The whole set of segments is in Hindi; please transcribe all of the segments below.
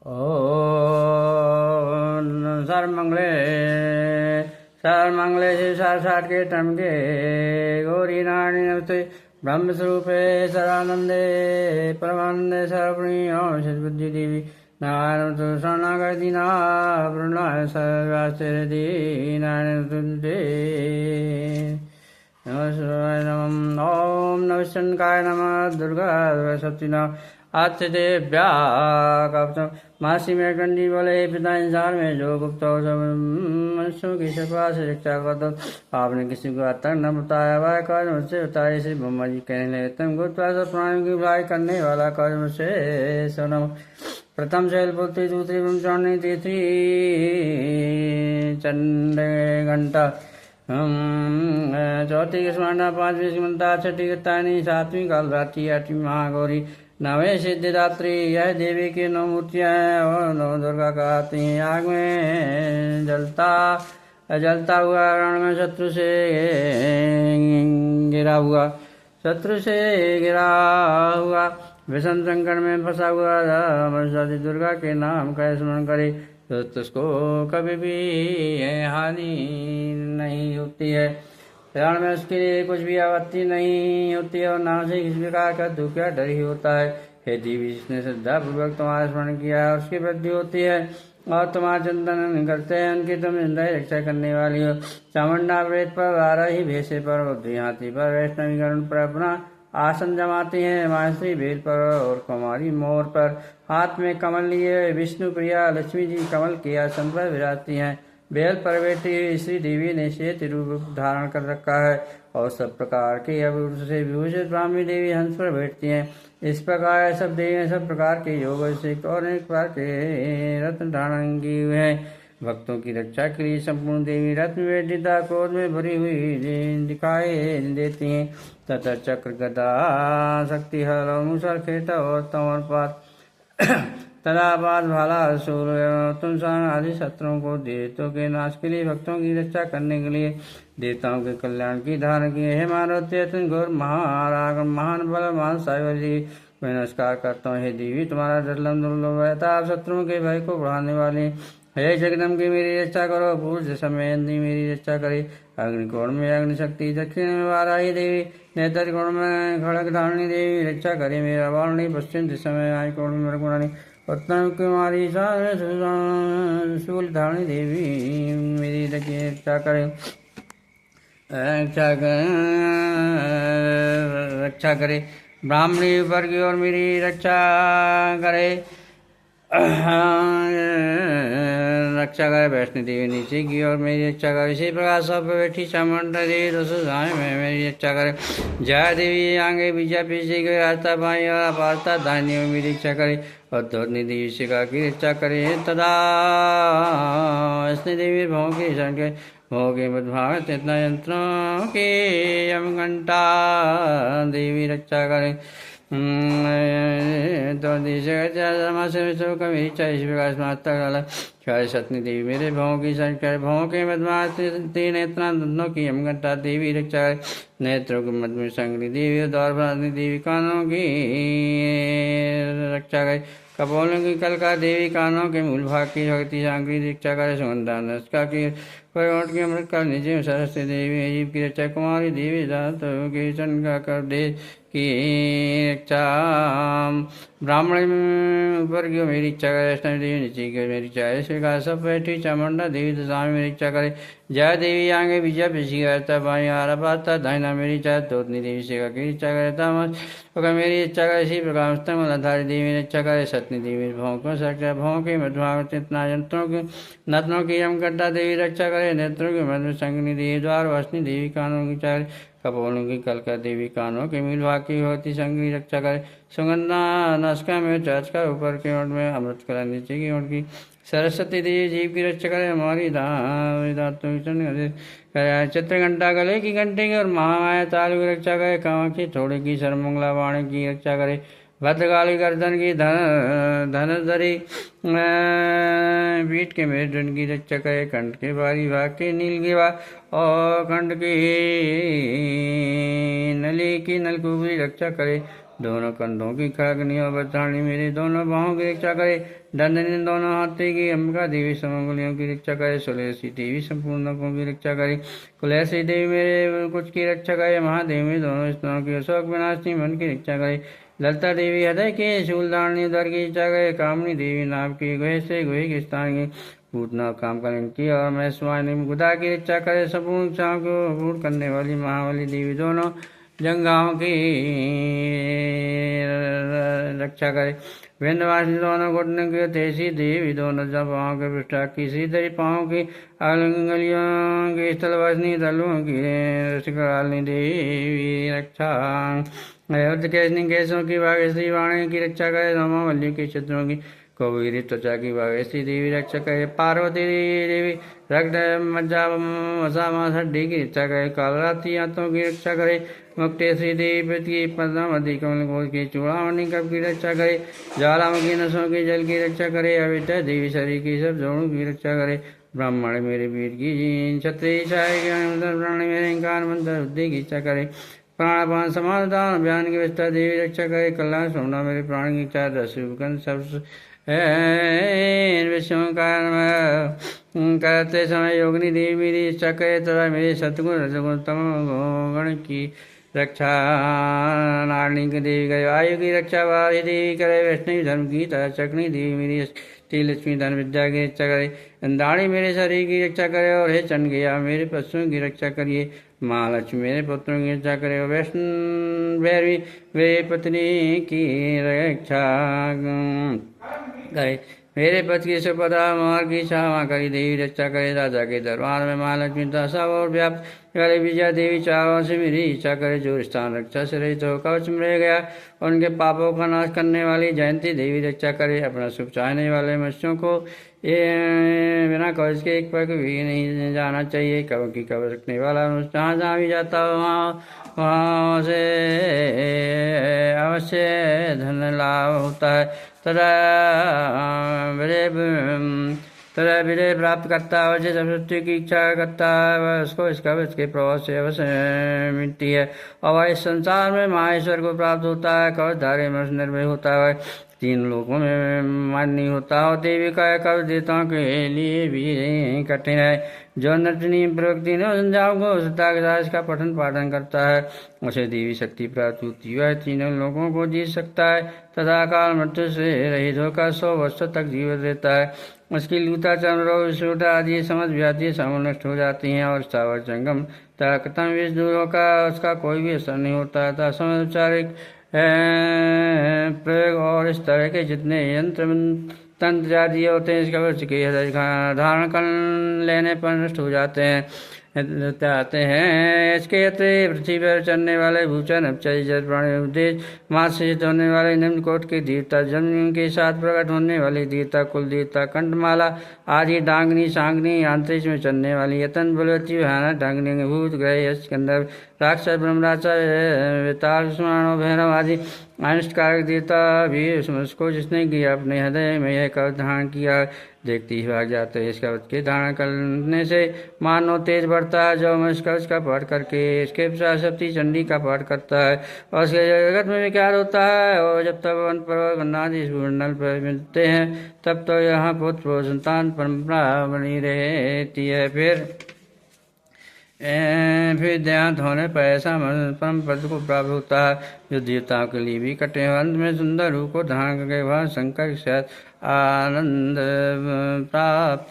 ओम सर्वमंगले सर्वमंगले साक्षात् के टमके गौरी नारायणी नमस्ते ब्रह्मस्वरूपे सदानंदे परमानंदे सर्वपुण्य बुद्धि देवी नारायण तो शरणागत दीना वृणाय सर्वास्ते नारायण तुंदे नमः नमः ओम नमः शंकाय नमः दुर्गा सप्ती नमः आत्मदेव्या कप्तम मासी में कंडी बोले पिता इंसान में जो गुप्त मनुष्यों की शिक्षा से शिक्षा कर दो। आपने किसी को आज तक न बताया वह कार्य मुझसे बताए। श्री ब्रह्मा जी कहने लगे तुम गुप्त प्राणी की बुराई करने वाला कार्य मुझसे सुनो। प्रथम शैलपुत्री दूसरी ब्रह्मचारिणी तीसरी चंड घंटा चौथी की स्मरणा पांचवी सुमंता छठी गतानी सातवीं कालरात्रि आठवीं महागौरी नवे सिद्धिदात्री यह देवी की नौ मूर्तियां हैं और नौ दुर्गा कहती हैं। आग में जलता हुआ रण में शत्रु से गिरा हुआ विषम संकट में फंसा हुआ मनुष्य दुर्गा के नाम का स्मरण करे तो तुझको कभी भी हानि नहीं होती है। रण में उसके लिए कुछ भी आपत्ति नहीं होती है और ना से किसी प्रकार का दुख या डर ही होता है। हे देवी जिसने श्रद्धा पूर्वक तुम्हारा स्मरण किया है उसकी वृद्धि होती है और तुम्हारा चिंतन करते हैं उनकी तुम जिंदा रक्षा करने वाली हो। चामुंडा प्रेत पर 12 ही भैंसे पर उद्धि हाथी पर वैष्णवी गरुड़ पर अपना आसन जमाती हैं। माहेश्वरी बेल पर और कुमारी मोर पर हाथ में कमल लिए विष्णु प्रिया लक्ष्मी जी कमल के आसन पर विराजती हैं। बेल पर बैठी श्री देवी ने श्वेत रूप धारण कर रखा है और सब प्रकार के आभूषण से विभूषित ब्राह्मी देवी हंस पर बैठती हैं। इस प्रकार सब देवी सब प्रकार के योग से और अनेक प्रकार के रत्न धारण किए हुए हैं। भक्तों की रक्षा के लिए संपूर्ण देवी रत्न वेदिता क्रोध में भरी हुई दिखाई देती हैं तथा चक्र गदा शक्ति हल और मुसर खेता और तंवर पात तदापात भाला सूर तुमसान आदि शत्रुओं को देवताओं के नाश के लिए भक्तों की रक्षा करने के लिए देवताओं के कल्याण की धारण की हे मानवते गौर महान बल महान साइवर जी मैं नमस्कार करता हूँ। हे देवी तुम्हारा दुर्लभ रहता आप शत्रुओं के भय को बढ़ाने वाले। हे जगदम की मेरी रक्षा करो पूर्व समय मेरी रक्षा करे। अग्निकोण में अग्नि शक्ति दक्षिण में वाराही देवी नेत्र कोण में खड़क धारणी देवी रक्षा करे मेरा वारणी पश्चिम दिशा में आई कोण में मृगुणी उत्तर कुमारी शूल धारणी देवी मेरी रक्षा करे रक्षा करे। ब्राह्मणी ऊपर की ओर मेरी रक्षा करे रक्षा करे। वैष्णो देवी नीचे की ओर मेरी रक्षा करे। इसी प्रकार सब बैठी चामुंडा देवी रसोई में मेरी रक्षा करे। जया देवी आगे बीजा पीछे के रास्ता बाई और अपारता दाहिनी में मेरी रक्षा करे और धोनी देवी शिखा की रक्षा करे। तदा वैष्णो देवी भाव की शरण के भाव के मधभाग चेतना यंत्रों के यम घंटा देवी रक्षा करे। तो कभी चालीस प्रकाश मात्रा सतनी देवी मेरे भावों की संख्या भावों के मध्य तीन नेत्रा दोनों की यम घंटा देवी रक्षा करे। नेत्रों के मध्य में संगनी देवी और द्वार देवी कानों की रक्षा करे। कपोलों की कलका देवी कानों के मूल भाग की शक्ति सांगरी रक्षा करे। सुगंधा नस्का की परिवट की अमृत का निजय सरस्वती देवी अजीब की रक्षा कुमारी देवी दातों की चंड कर दे की रक्षा। ब्राह्मण ऊपर की मेरी इच्छा करे। वैष्णव देवी नीचे की मेरी इच्छा है। स्वीकार सब बैठी चामुंडा देवी दशा में मेरी इच्छा करे। जय देवी आगे बीजा पीछी करता बाई आरा पाता दाहिना मेरी इच्छा तोतनी देवी से की इच्छा करता मगर मेरी इच्छा करे। इसी प्रकार मलाधारी देवी मेरी इच्छा करे। सतनी देवी भाव को सक्रिय भाव के मध्य चेतना यंत्रों की नत्नों की यम गड्ढा देवी रक्षा करे। नेत्रों के मध्य संगनी देवी द्वार वसनी देवी कानों की चार कपोलों की कलका देवी कानों के मिल भाग की होती संगनी रक्षा करे। सुगंधा नस्का में चर्च ऊपर की ओर में अमृत कला नीचे की ओर की सरस्वती देवी जीव की रक्षा करे। हमारी दातों की चित्र घंटा गले की घंटे की और महामाया तालु की रक्षा करे। कामाक्षी थोड़े की सर्वमंगला वाणी की रक्षा करे। भद्रकाली गर्दन की धनुधरी पीठ के मेरुदंड की रक्षा करे। कंठ के बारी भाग के नील की भाग और कंठ की नली की नलकूप की रक्षा करे। दोनों कंधों की खड़कनी और बचानी मेरी दोनों बाहों की रक्षा करे। दंडनी दोनों हाथी की अंबिका देवी समंगलियों की रक्षा करे। सुलेसी देवी संपूर्ण नखों की रक्षा करे। कुलेसी देवी मेरे कुछ की रक्षा करे। महादेवी मेरे दोनों स्तनों की अशोक विनाशिनी मन की रक्षा करे। ललिता देवी हृदय की शूलधारणी दर की रक्षा करे। कामनी देवी नाभ की गुहे से गुहे के स्थान की पूतना काम करें की और मैं स्वामी गुदा की रक्षा करे। संपूर्ण इच्छाओं को पूर्ण करने वाली महाबली देवी दोनों जंगाओं की रक्षा करे। विंध्यवासिनी दोनों घुटने की तेजी देवी दोनों पाँव के पृष्ठा की सीधे पाँव की आंगलियों की स्थलवासिनी दलों की रसिकालिनी देवी रक्षा। अयोध्या केशनी केशों की भाग्यश्री वाणी की रक्षा करे। नौमावल्ली के शत्रुओं की कौवीरी त्वचा की भाग्यश्री देवी रक्षा करे। पार्वती देवी रक्त मज्जा वसा हड्डी की रक्षा करे। कालरात्रि आंतों की रक्षा करे। मुक्तेश्वरी देवी पृथ्वी पद्मावती कमल घोष की चूड़ामणि कप की रक्षा करे। ज्वालामुखी नसों की जल की रक्षा करे। अविद्या देवी शरीर की सब जोड़ों की रक्षा करे। ब्राह्मण मेरे वीर की क्षत्रिय प्राणी मेरे इंकार मंत्र बुद्धि की इच्छा करे। प्राणापान समाधान अभियान की व्यवस्था देवी रक्षा करे। कल्याण सोमना मेरे प्राण की इच्छा दस्युकन सब विषयों का करते समय योगिनी देवी मेरी इच्छा करे तथा मेरे सतगुण रजगुण तमोगुण की रक्षा। नारणी की देवी करे। आयु की रक्षा वाली देवी करे। वैष्णवी धर्म की तथा चक्नी देवी मेरी लक्ष्मी धन विद्या की रक्षा करे। इंद्राणी मेरे शरीर की रक्षा करे और हे चंड गया मेरे पशुओं की रक्षा करिए। महालक्ष्मी मेरे पुत्रों की रक्षा करे और भैरवी मेरे पत्नी की रक्षा करे। मेरे पति की सुपदा मोहर की क्षमा करी देवी रक्षा करे। राजा के दरबार में महालक्ष्मी दशा और व्याप्त वाले विजया देवी चारों से मेरी इच्छा करे। जो स्थान रक्षा से रहित हो कवच में रह गया उनके पापों का नाश करने वाली जयंती देवी रक्षा करे। अपना सुख चाहने वाले मनुष्यों को ये बिना कवच के एक पग भी नहीं जाना चाहिए। कवच की कवच रखने वाला मनुष्य जहाँ जहाँ भी जाता हो वहाँ से अवश्य धन लाभ होता है। तरह विजय प्राप्त करता है। वैसे सरस्वती की इच्छा करता है उसको इस कवच के प्रभाव से अवश्य मिलती है और वह इस संसार में माहेश्वर को प्राप्त होता है। कवचधारी मनुष्य निर्भय होता है। तीन लोगों में मान्य होता है। देवी का कवच देवताओं के लिए भी कठिन है। जो नटनी प्रवक्ति ने संध्याओं को श्रद्धा के साथ इसका पठन पाठन करता है उसे देवी शक्ति प्राप्त होती है। तीनों लोगों को जीत सकता है तथा काल मृत्यु से रहित होकर 100 वर्षों तक जीवित रहता है। उसकी लूता चर्म रोग विषुटा आदि समझ व्याधि समूल नष्ट हो जाती हैं और स्थावर जंगम तथा कथम विष दूर होकर उसका कोई भी असर नहीं होता था। समोपचारिक प्रयोग और इस तरह के जितने यंत्र तंत्र आदि होते हैं इस कवच के धारण कर लेने पर नष्ट हो जाते हैं इसके अतिरिक्त पृथ्वी पर चलने वाले भूचन अपचय जल प्राणी उद्देश्य मास से होने वाले निम्न कोट के देवता जन्म के साथ प्रकट होने वाली देवता कुल देवता कंठमाला आदि डांगनी सांगनी अंतरिक्ष में चलने वाली यतन बलवती भयानक डांगनी भूत ग्रह स्कंदर राक्षस ब्रह्मराचा तार भैरव आदि अनिष्टकारक देवता भी उसको जिसने किया अपने हृदय में यह कवच धारण किया देखते ही भाग जाते हैं। इस कवच के धारण करने से मानव तेज बढ़ता है। जो इस कवच का पाठ करके इसके शक्ति चंडी का पाठ करता है और उसके जगत में विकार होता है और जब तक वन पर्वत गन्नादि मंडल पर मिलते हैं तब तो यहाँ पुत्र संतान परंपरा बनी रहती है। फिर देहांत होने पर ऐसा परम पद को प्राप्त होता है जो देवताओं के लिए भी कठिन है। अंत में सुंदर रूप को धारण करके वह शंकर के साथ आनंद प्राप्त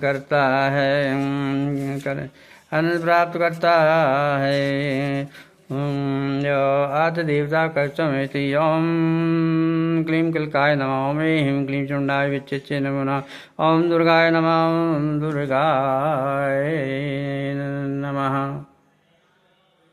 करता है आनंद प्राप्त करता है। आद देवता कवचमेति ओम क्लीं कल्काय नमः ओम ह्रीं क्लीं चुंडाय विच्चिचे नमो नमः ओम दुर्गाय नमः ओम दुर्गाय नमः।